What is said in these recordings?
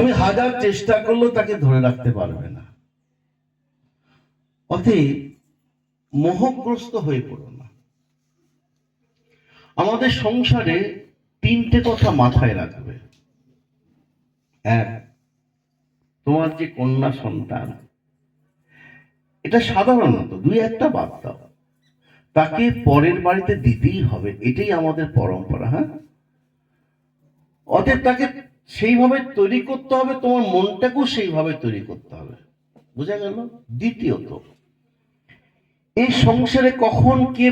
তুমি হাজার চেষ্টা করলেও তাকে ধরে রাখতে পারবে না। অতএব মোহগ্রস্ত হয়ে পড়ো না। আমাদের সংসারে তিনটে কথা মাথায় রাখবে। এক, তোমার যে কন্যা সন্তান, এটা সাধারণত দুই একটা বাদ দাও, তাকে পরের বাড়িতে দিতেই হবে, এটাই আমাদের পরম্পরা। হ্যাঁ, অতএব তাকে সেইভাবে তৈরি করতে হবে, তোমার মনটাকেও সেইভাবে তৈরি করতে হবে। বোঝা গেল? দ্বিতীয়ত, এই সংসারে কখন কে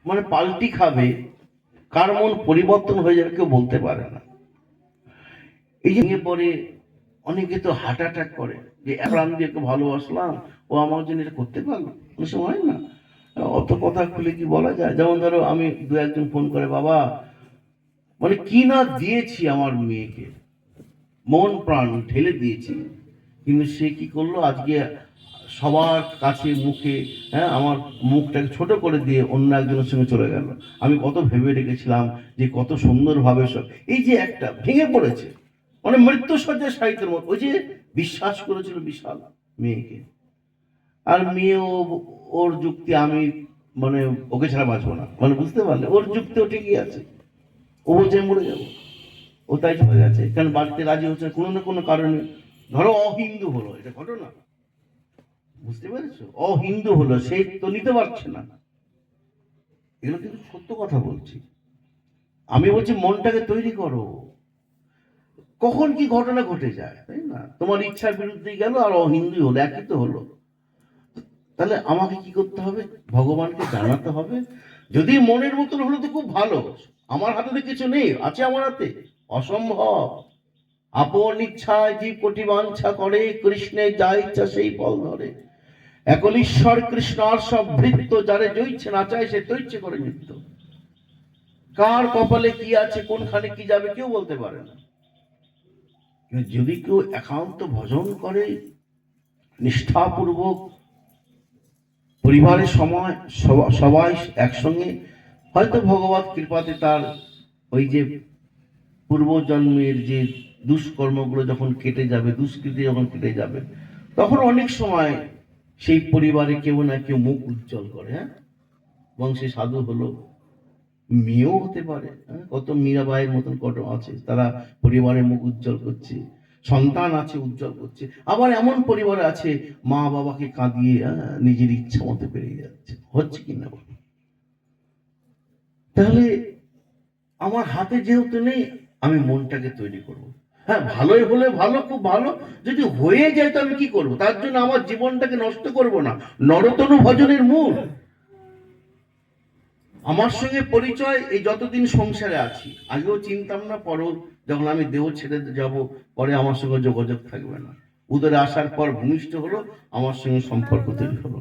মানে পাল্টি খাবে, কার মন পরিবর্তন হয়ে যাবে কেউ বলতে পারে না। এই যে পরে অনেকে তো হার্ট অ্যাটাক করে, যে প্রাণ দিয়ে ভালোবাসলাম, ও আমার জন্য এটা করতে পারলো। অনেক সময় হয় না, অত কথা খুলে কি বলা যায়? যেমন ধরো, আমি দু একজন ফোন করে, বাবা মানে কি না দিয়েছি আমার মেয়েকে, মন প্রাণ ঢেলে দিয়েছি, কিন্তু সে কি করলো, আজকে সবার কাছে মুখে, হ্যাঁ, আমার মুখটাকে ছোট করে দিয়ে অন্য একজনের সঙ্গে চলে গেল। আমি কত ভেবে রেখেছিলাম যে কত সুন্দরভাবে সব, এই যে একটা ভেঙে পড়েছে, মানে মৃত্যুসজ্জায় সাহিত্যের মতো। ওই যে বিশ্বাস করেছিল বিশাল মেয়েকে, আর মেয়ে ওর যুক্তি, আমি মানে ওকে ছাড়া বাঁচবো না, মানে বুঝতে পারলে ওর যুক্তিও ঠিকই আছে, ও বলছে মরে যাবো, ও তাই চলে গেছে, কারণ বাড়িতে রাজি হচ্ছে কোনো না কোনো কারণে। ধরো অহিন্দু হলো, এটা ঘটনা, বুঝতে পেরেছো? অহিন্দু হলো, সে তো নিতে পারছে না। এগুলো কিন্তু সত্য কথা বলছি। আমি বলছি মনটাকে তৈরি করো, কখন কি ঘটনা ঘটে যায়, তাই না? তোমার ইচ্ছার বিরুদ্ধে গেল আর অহিন্দু হলো, একই তো হলো। তাহলে আমাকে কি করতে হবে? ভগবানকে জানাতে হবে। যদি মনের মতন হলো তো খুব ভালো, আমার হাতে তো কিছু নেই, আছে আমার হাতে? অসম্ভব। আপন ইচ্ছায় জীব কোটি বাঞ্ছা করে, কৃষ্ণের যা ইচ্ছা সেই ফল ধরে। একল ঈশ্বর কৃষ্ণ আর সব ভৃত্য, যারে জইছে না চায় সে তৈচ্ছে করে নিত্য। কার কপালে কি আছে, কোনখানে কি যাবে কেউ বলতে পারে না। যদি কেউ একান্ত ভজন করে, নিষ্ঠাপূর্বক, পরিবারের সময় সবাই একসঙ্গে, হয়তো ভগবত কৃপাতে তার ওই যে পূর্বজন্মের যে দুষ্কর্মগুলো যখন কেটে যাবে, দুষ্কৃতি যখন কেটে যাবে, তখন অনেক সময় সেই পরিবারে কেউ না কেউ মুখ উজ্জ্বল করে। হ্যাঁ, বংশে সাধু হলো, মেয়েও হতে পারে। কত মীরাবাইয়ের মতন কত আছে, তারা পরিবারের মুখ উজ্জ্বল করছে, সন্তান আছে উজ্জ্বল করছে। আবার এমন পরিবার আছে, মা বাবাকে কাঁদিয়ে নিজের ইচ্ছা মতো বেরিয়ে যাচ্ছে। হচ্ছে কিনা? তাহলে আমার হাতে যেহেতু নেই, আমি মনটাকে তৈরি করব। হ্যাঁ, ভালোই হলে ভালো, খুব ভালো। যদি হয়ে যায় তো আমি কি করব? তার জন্য আমার জীবনটাকে নষ্ট করব না। নরতনু ভজনের মূল। আমার সঙ্গে পরিচয় এই যতদিন সংসারে আছি, আগেও চিনতাম না, পরেও যখন আমি দেহ ছেড়ে যাব, পরে আমার সঙ্গে যোগাযোগ থাকবে না। উদরে আসার পর ভূমিষ্ঠ হলো, আমার সঙ্গে সম্পর্ক তৈরি হলো।